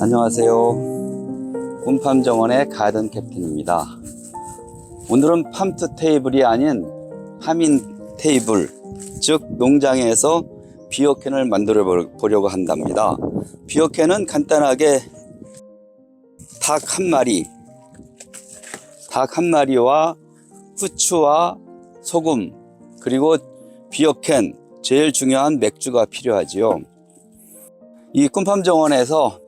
안녕하세요. 꿈팜정원의 가든 캡틴입니다. 오늘은 팜투 테이블이 아닌 하민 테이블, 즉 농장에서 비오캔을 만들어 보려고 한답니다. 비오캔은 간단하게 닭 한 마리와 후추와 소금, 그리고 비오캔, 제일 중요한 맥주가 필요하지요. 이 꿈팜정원에서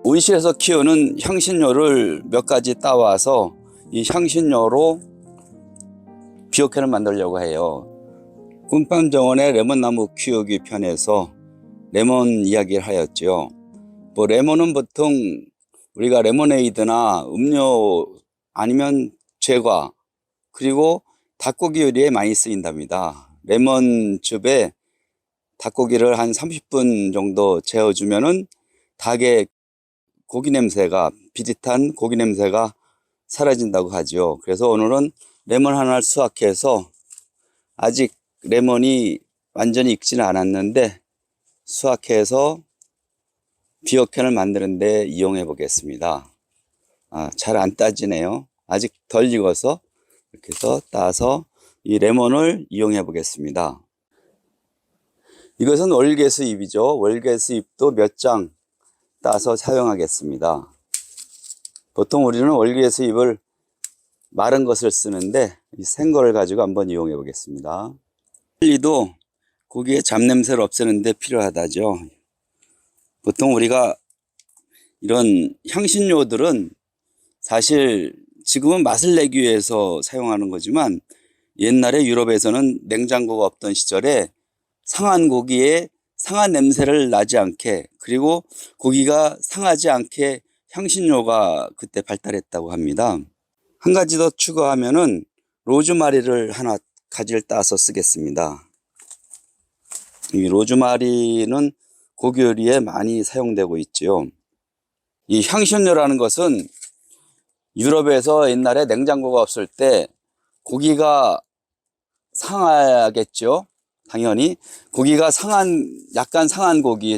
온실에서 키우는 향신료를 몇 가지 따와서 이 향신료로 비오캔을 만들려고 해요. 꿈팜정원의 레몬나무 키우기 편에서 레몬 이야기를 하였죠. 레몬은 보통 우리가 레모네이드나 음료 아니면 제과, 그리고 닭고기 요리에 많이 쓰인답니다. 레몬즙에 닭고기를 한 30분 정도 재워주면은 닭의 고기 냄새가, 비릿한 고기 냄새가 사라진다고 하죠. 그래서 오늘은 레몬 하나를 수확해서, 아직 레몬이 완전히 익지는 않았는데 수확해서 비오캔을 만드는 데 이용해 보겠습니다. 잘 안 따지네요. 아직 덜 익어서. 이렇게 해서 따서 이 레몬을 이용해 보겠습니다. 이것은 월계수잎이죠. 월계수잎도 몇 장 따서 사용하겠습니다. 보통 우리는 월계수잎을 마른 것을 쓰는데 이 생거를 가지고 한번 이용해 보겠습니다. 칠리도 고기의 잡냄새를 없애는 데 필요하다죠. 보통 우리가 이런 향신료들은 사실 지금은 맛을 내기 위해서 사용하는 거지만, 옛날에 유럽에서는 냉장고가 없던 시절에 상한 고기에 상한 냄새를 나지 않게, 그리고 고기가 상하지 않게 향신료가 그때 발달했다고 합니다. 한 가지 더 추가하면은 로즈마리를 하나 가지를 따서 쓰겠습니다. 이 로즈마리는 고기 요리에 많이 사용되고 있지요. 이 향신료라는 것은 유럽에서 옛날에 냉장고가 없을 때 고기가 상하겠죠. 당연히 고기가 약간 상한 고기,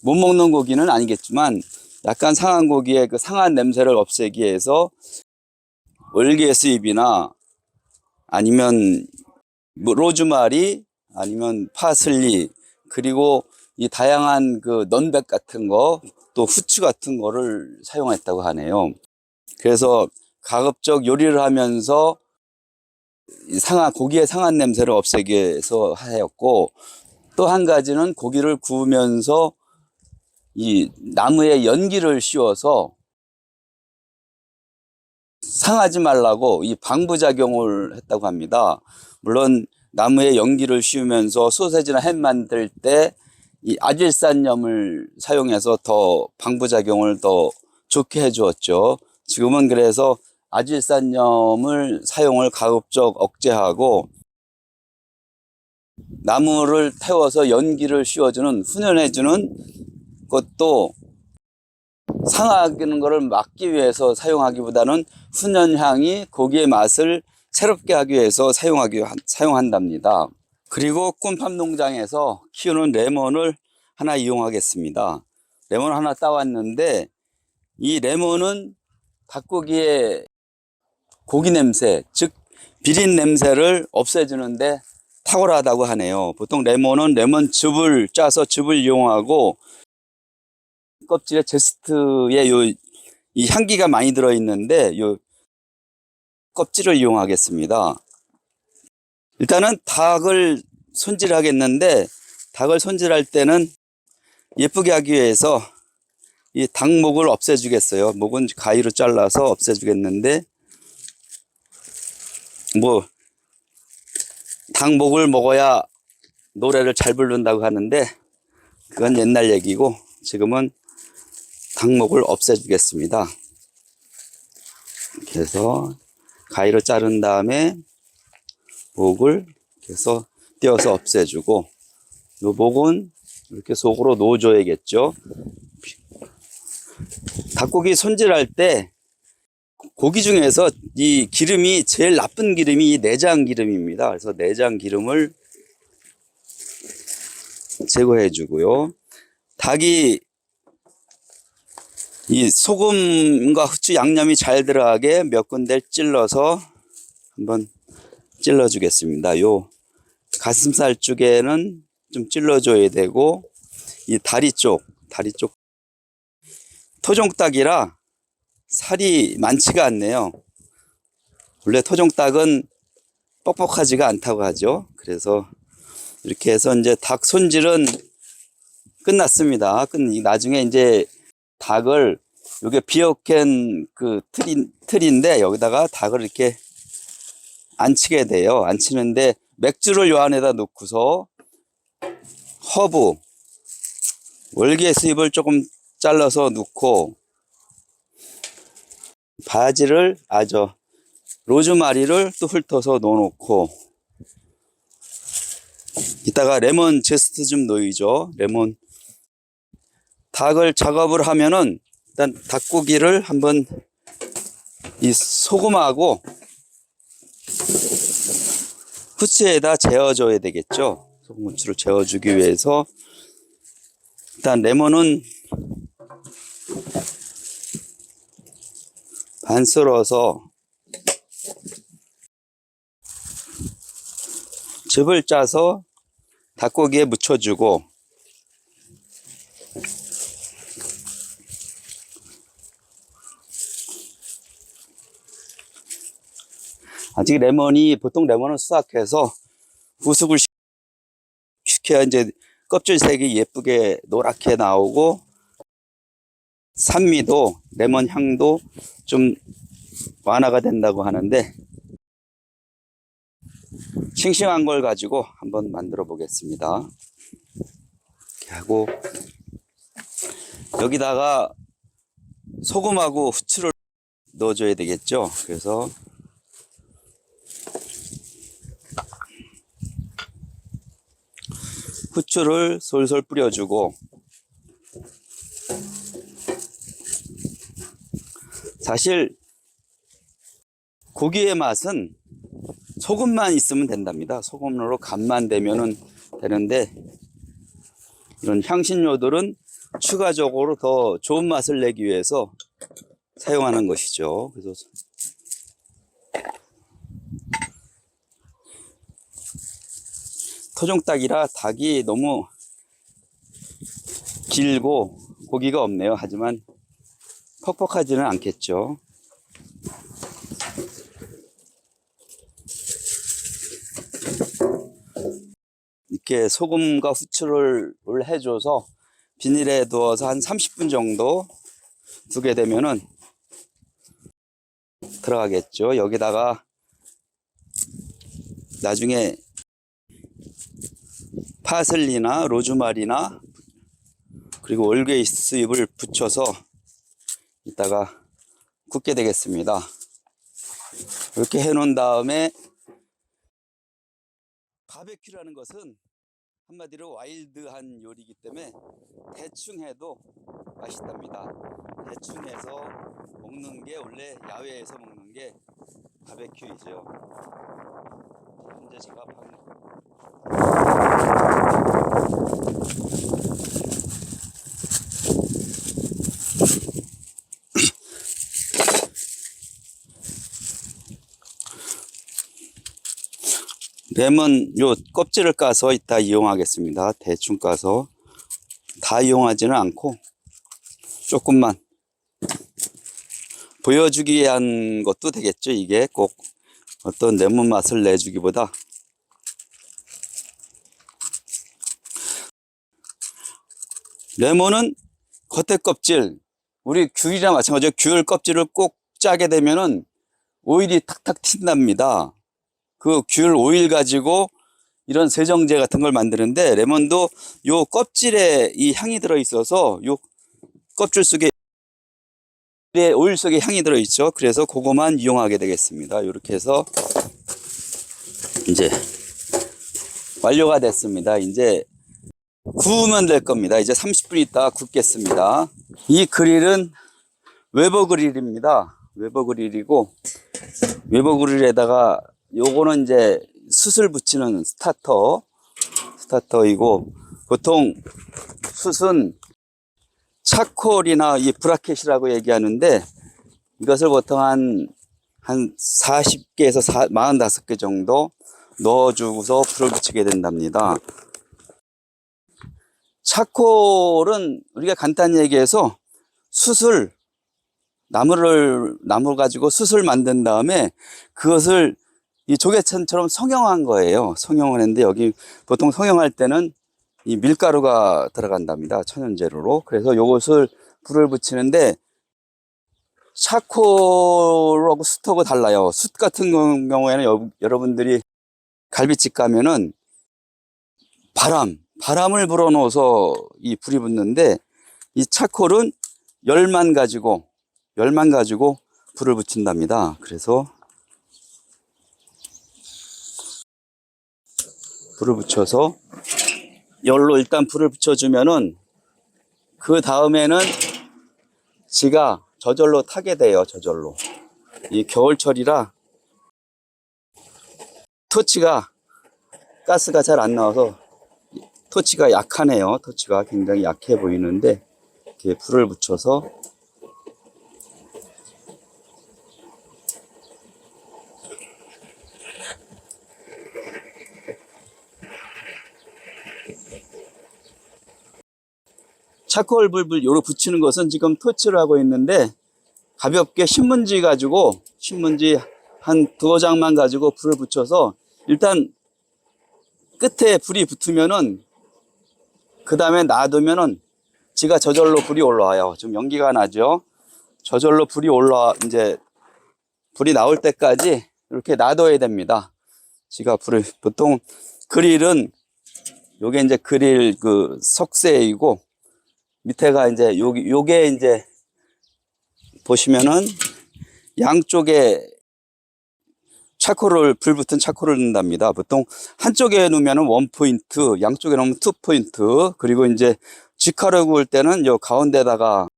못 먹는 고기는 아니겠지만 약간 상한 고기의 그 상한 냄새를 없애기 위해서 월계수잎이나 아니면 로즈마리, 아니면 파슬리, 그리고 이 다양한 그 넌백 같은 거, 또 후추 같은 거를 사용했다고 하네요. 그래서 가급적 요리를 하면서 고기의 상한 냄새를 없애기 위해서 하였고, 또 한 가지는 고기를 구우면서 이 나무에 연기를 씌워서 상하지 말라고 이 방부작용을 했다고 합니다. 물론 나무에 연기를 씌우면서 소세지나 햄 만들 때 이 아질산염을 사용해서 더 방부작용을 더 좋게 해 주었죠. 지금은 그래서 아질산염을 사용을 가급적 억제하고, 나무를 태워서 연기를 씌워주는, 훈연해주는 것도 상하는 것을 막기 위해서 사용하기보다는 훈연향이 고기의 맛을 새롭게 하기 위해서 사용한답니다. 그리고 꿈팜 농장에서 키우는 레몬을 하나 이용하겠습니다. 레몬 하나 따왔는데, 이 레몬은 닭고기의 고기 냄새, 즉 비린 냄새를 없애주는데 탁월하다고 하네요. 보통 레몬은 레몬즙을 짜서 즙을 이용하고, 껍질에 제스트에 이 향기가 많이 들어있는데 요 껍질을 이용하겠습니다. 일단은 닭을 손질하겠는데, 닭을 손질할 때는 예쁘게 하기 위해서 이 닭목을 없애주겠어요. 목은 가위로 잘라서 없애주겠는데, 닭목을 먹어야 노래를 잘 부른다고 하는데 그건 옛날 얘기고, 지금은 닭목을 없애주겠습니다. 그래서 가위로 자른 다음에 목을 계속 띄어서 없애주고, 이 목은 이렇게 속으로 넣어줘야겠죠. 닭고기 손질할 때 고기 중에서 이 기름이 제일 나쁜 기름이 이 내장 기름입니다. 그래서 내장 기름을 제거해 주고요. 닭이 이 소금과 후추 양념이 잘 들어가게 몇 군데 찔러서 한번 찔러 주겠습니다. 요 가슴살 쪽에는 좀 찔러 줘야 되고, 이 다리 쪽 토종닭이라 살이 많지가 않네요. 원래 토종닭은 뻑뻑하지가 않다고 하죠. 그래서 이렇게 해서 이제 닭 손질은 끝났습니다. 나중에 이제 닭을, 요게 비어캔 그 틀인데 여기다가 닭을 이렇게 안치게 돼요. 안치는데 맥주를 요 안에다 넣고서 허브, 월계 수잎을 조금 잘라서 넣고, 바지를, 로즈마리를 또 훑어서 넣어놓고, 이따가 레몬 제스트 좀 넣이죠. 레몬. 닭을 작업을 하면은 일단 닭고기를 한번 이 소금하고 후추에다 재워줘야 되겠죠. 소금 후추를 재워주기 위해서 일단 레몬은 반 썰어서 즙을 짜서 닭고기에 묻혀주고, 아직 보통 레몬은 수확해서 후숙을 시켜야 이제 껍질색이 예쁘게 노랗게 나오고, 산미도 레몬 향도 좀 완화가 된다고 하는데, 싱싱한 걸 가지고 한번 만들어 보겠습니다. 이렇게 하고, 여기다가 소금하고 후추를 넣어줘야 되겠죠. 그래서 후추를 솔솔 뿌려주고, 사실 고기의 맛은 소금만 있으면 된답니다. 소금으로 간만 되면은 되는데, 이런 향신료들은 추가적으로 더 좋은 맛을 내기 위해서 사용하는 것이죠. 그래서 토종닭이라 닭이 너무 길고 고기가 없네요. 하지만 퍽퍽하지는 않겠죠. 이렇게 소금과 후추를 해줘서 비닐에 두어서 한 30분 정도 두게 되면은 들어가겠죠. 여기다가 나중에 파슬리나 로즈마리나 그리고 월계 수잎을 붙여서 이따가 굽게 되겠습니다. 이렇게 해 놓은 다음에, 바베큐라는 것은 한마디로 와일드한 요리이기 때문에 대충 해도 맛있답니다. 대충 해서 먹는 게, 원래 야외에서 먹는 게 바베큐이죠. 현재 제가 레몬 요 껍질을 까서 이따 이용하겠습니다. 대충 까서, 다 이용하지는 않고 조금만 보여주기 위한 것도 되겠죠. 이게 꼭 어떤 레몬 맛을 내주기보다. 레몬은 겉에 껍질, 우리 귤이랑 마찬가지로 귤 껍질을 꼭 짜게 되면은 오일이 탁탁 튄답니다. 그 귤 오일 가지고 이런 세정제 같은 걸 만드는데, 레몬도 요 껍질에 이 향이 들어 있어서, 요 껍질 속에 오일 속에 향이 들어 있죠. 그래서 그거만 이용하게 되겠습니다. 이렇게 해서 이제 완료가 됐습니다. 이제 구우면 될 겁니다. 이제 30분 있다가 굽겠습니다. 이 그릴은 웨버 그릴입니다. 웨버 그릴이고, 웨버 그릴에다가 요거는 이제 숯을 붙이는 스타터이고, 보통 숯은 차콜이나 이 브라켓이라고 얘기하는데, 이것을 보통 한 40개에서 45개 정도 넣어주고서 불을 붙이게 된답니다. 차콜은 우리가 간단히 얘기해서 나무 가지고 숯을 만든 다음에 그것을 이 조개천처럼 성형한 거예요. 성형을 했는데 여기 보통 성형할 때는 이 밀가루가 들어간답니다. 천연재료로. 그래서 요것을 불을 붙이는데 차콜하고 숯하고 달라요. 숯 같은 경우에는 여러분들이 갈비집 가면은 바람을 불어넣어서 이 불이 붙는데, 이 차콜은 열만 가지고 불을 붙인답니다. 그래서 불을 붙여서 열로 일단 불을 붙여주면은 그 다음에는 지가 저절로 타게 돼요. 저절로. 이 겨울철이라 토치가 가스가 잘 안 나와서 토치가 약하네요. 토치가 굉장히 약해 보이는데 이렇게 불을 붙여서 차콜 불 요로 붙이는 것은 지금 토치를 하고 있는데, 가볍게 신문지 한 두어 장만 가지고 불을 붙여서 일단 끝에 불이 붙으면은 그 다음에 놔두면은 지가 저절로 불이 올라와요. 지금 연기가 나죠. 저절로 이제 불이 나올 때까지 이렇게 놔둬야 됩니다. 지가 보통 그릴은 요게 이제 그릴 그 석쇠이고, 밑에가 이제 요게 이제 보시면은 양쪽에 불 붙은 차콜을 넣는답니다. 보통 한쪽에 놓으면은 1포인트, 양쪽에 놓으면 2포인트, 그리고 이제 쥐카를 구울 때는 요 가운데다가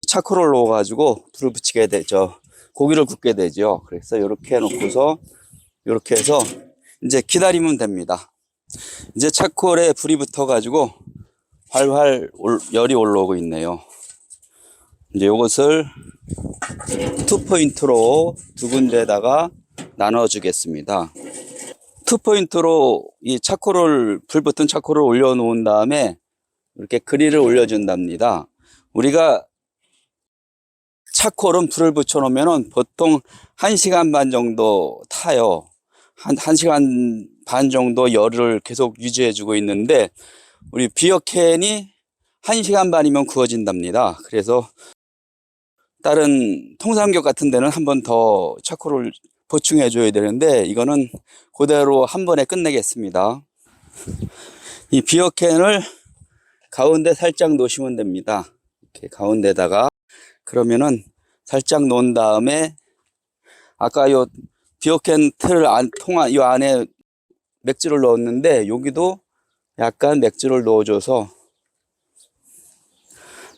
차콜을 넣어가지고 불을 붙이게 되죠. 고기를 굽게 되죠. 그래서 이렇게 해놓고서 이렇게 해서 이제 기다리면 됩니다. 이제 차콜에 불이 붙어가지고 활활 열이 올라오고 있네요. 이제 이것을 2포인트로 두 군데다가 나눠 주겠습니다. 2포인트로 이 불 붙은 차콜을 올려 놓은 다음에 이렇게 그릴을 올려 준답니다. 우리가 차콜은 불을 붙여 놓으면 보통 1시간 반 정도 타요. 1시간 반 정도 열을 계속 유지해 주고 있는데, 우리 비어캔이 1시간 반이면 구워진답니다. 그래서 다른 통삼겹 같은 데는 한 번 더 차콜을 보충해 줘야 되는데, 이거는 그대로 한 번에 끝내겠습니다. 이 비어캔을 가운데 살짝 놓으시면 됩니다. 이렇게 가운데다가. 그러면은 살짝 놓은 다음에 아까 요 비어캔 요 안에 맥주를 넣었는데, 여기도 약간 맥주를 넣어줘서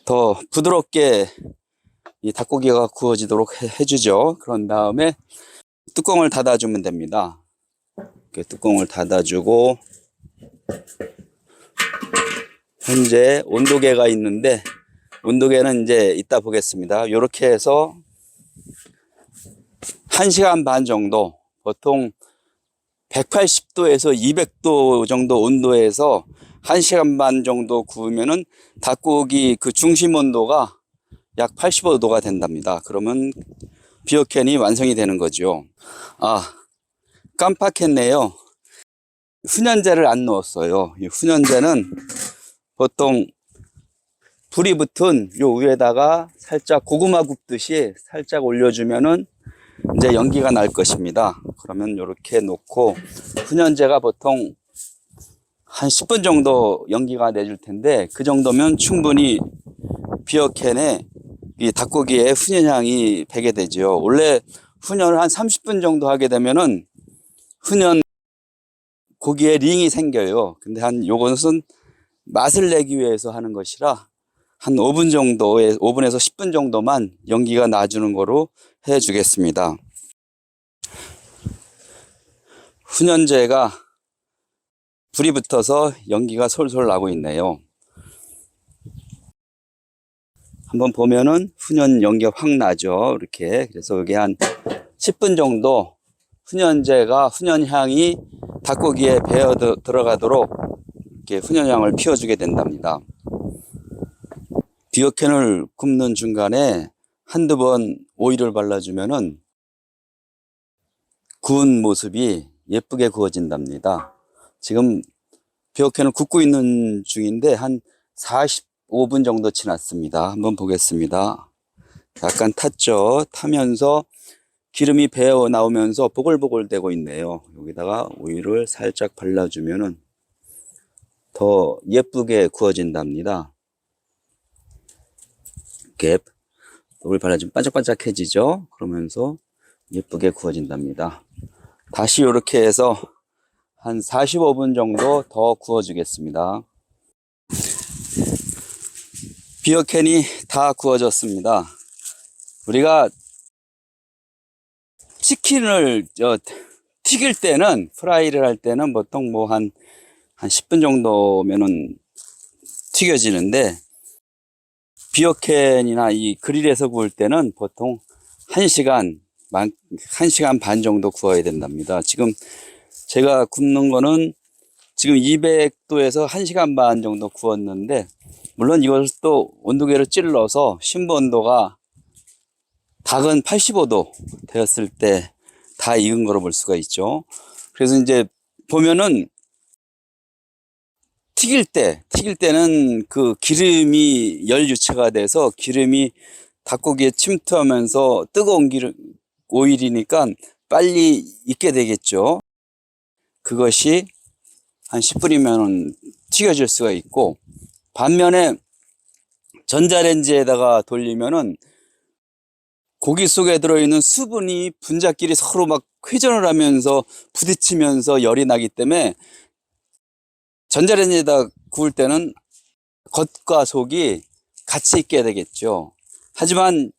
더 부드럽게 이 닭고기가 구워지도록 해주죠. 그런 다음에 뚜껑을 닫아주면 됩니다. 이렇게 뚜껑을 닫아주고, 현재 온도계가 있는데, 온도계는 이제 이따 보겠습니다. 이렇게 해서 1시간 반 정도, 보통 180도에서 200도 정도 온도에서 1시간 반 정도 구우면은 닭고기 그 중심 온도가 약 85도가 된답니다. 그러면 비어캔이 완성이 되는 거죠. 깜빡했네요. 훈연제를 안 넣었어요. 이 훈연제는 보통 불이 붙은 요 위에다가 살짝 고구마 굽듯이 살짝 올려주면은 이제 연기가 날 것입니다. 그러면 이렇게 놓고, 훈연제가 보통 한 10분 정도 연기가 내줄 텐데, 그 정도면 충분히 비어캔에 이 닭고기에 훈연향이 배게 되죠. 원래 훈연을 한 30분 정도 하게 되면은 훈연 고기에 링이 생겨요. 근데 요것은 맛을 내기 위해서 하는 것이라 한 5분 정도에 5분에서 10분 정도만 연기가 나주는 거로 해 주겠습니다. 훈연제가 불이 붙어서 연기가 솔솔 나고 있네요. 한번 보면은 훈연 연기가 확 나죠. 이렇게. 그래서 여기 한 10분 정도 훈연제가 훈연향이 닭고기에 배어 들어가도록 이렇게 훈연향을 피워주게 된답니다. 비어캔을 굽는 중간에 한두 번 오일을 발라주면은 구운 모습이 예쁘게 구워진답니다. 지금 비어캔을 굽고 있는 중인데 한 45분 정도 지났습니다. 한번 보겠습니다. 약간 탔죠. 타면서 기름이 배어 나오면서 보글보글 되고 있네요. 여기다가 오일을 살짝 발라주면은 더 예쁘게 구워진답니다. 이렇게 오일 발라주면 반짝반짝해지죠. 그러면서 예쁘게 구워진답니다. 다시 이렇게 해서 한 45분 정도 더 구워주겠습니다. 비어캔이 다 구워졌습니다. 우리가 치킨을 튀길 때는, 프라이를 할 때는 보통 뭐 한 10분 정도면은 튀겨지는데, 비어캔이나 이 그릴에서 구울 때는 보통 1시간 반 정도 구워야 된답니다. 지금 제가 굽는 거는 지금 200도에서 1시간 반 정도 구웠는데, 물론 이것을 또 온도계로 찔러서 심부 온도가 닭은 85도 되었을 때 다 익은 거로 볼 수가 있죠. 그래서 이제 보면은 튀길 때는 그 기름이 열 유체가 돼서 기름이 닭고기에 침투하면서 뜨거운 오일이니까 빨리 익게 되겠죠. 그것이 한 10분이면 튀겨질 수가 있고, 반면에 전자레인지에다가 돌리면은 고기 속에 들어있는 수분이 분자끼리 서로 막 회전을 하면서 부딪히면서 열이 나기 때문에 전자레인지에다 구울 때는 겉과 속이 같이 익게 되겠죠. 하지만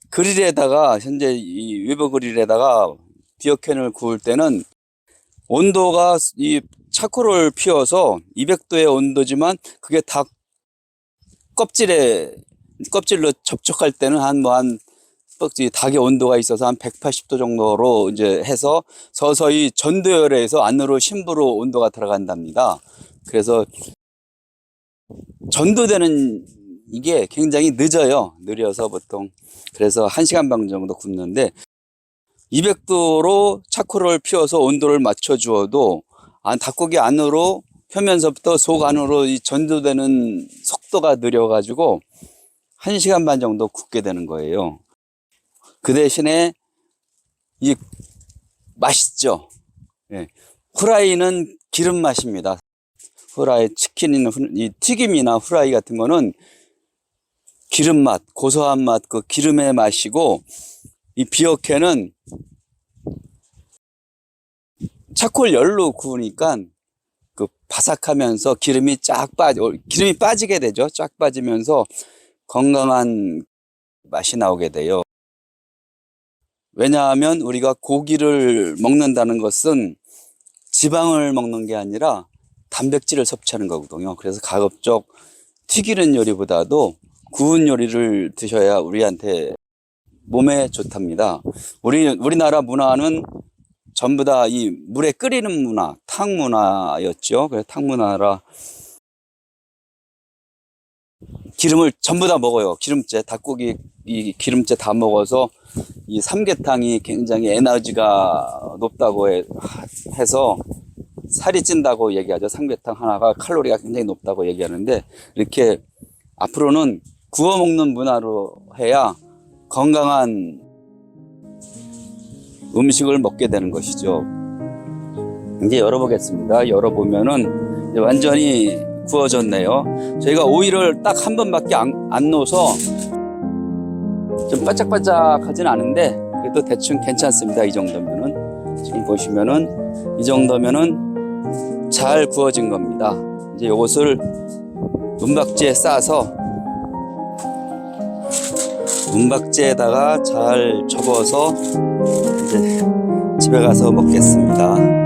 그릴에다가, 현재 이 외부 그릴에다가 비어캔을 구울 때는 온도가 이 차코를 피워서 200도의 온도지만 그게 닭 껍질로 접촉할 때는 닭의 온도가 있어서 한 180도 정도로 이제 해서 서서히 전도열에서 안으로 심부로 온도가 들어간답니다. 그래서 전도되는 이게 굉장히 늦어요. 느려서 보통. 그래서 1시간 반 정도 굽는데 200도로 차코를 피워서 온도를 맞춰 주어도 닭고기 안으로 표면서부터 속 안으로 이 전도되는 속도가 느려가지고 1시간 반 정도 굽게 되는 거예요. 그 대신에 이 맛있죠. 예. 후라이는 기름 맛입니다. 후라이 치킨이나 이 튀김이나 후라이 같은 거는 기름 맛, 고소한 맛, 그 기름의 맛이고, 이 비어캔은 차콜 열로 구우니까 그 바삭하면서 기름이 빠지게 되죠. 쫙 빠지면서 건강한 맛이 나오게 돼요. 왜냐하면 우리가 고기를 먹는다는 것은 지방을 먹는 게 아니라 단백질을 섭취하는 거거든요. 그래서 가급적 튀기는 요리보다도 구운 요리를 드셔야 우리한테 몸에 좋답니다. 우리나라 문화는 전부 다 이 물에 끓이는 문화, 탕 문화였죠. 그래서 탕 문화라 기름을 전부 다 먹어요. 기름째, 닭고기 이 기름째 다 먹어서 이 삼계탕이 굉장히 에너지가 높다고 해서 살이 찐다고 얘기하죠. 삼계탕 하나가 칼로리가 굉장히 높다고 얘기하는데, 이렇게 앞으로는 구워 먹는 문화로 해야 건강한 음식을 먹게 되는 것이죠. 이제 열어보겠습니다. 열어보면은 이제 완전히 구워졌네요. 저희가 오일을 딱 한 번밖에 안 넣어서 좀 반짝반짝하진 않은데 그래도 대충 괜찮습니다. 이 정도면은. 지금 보시면은 이 정도면은 잘 구워진 겁니다. 이제 이것을 은박지에 싸서 은박지에다가 잘 접어서 이제 집에 가서 먹겠습니다.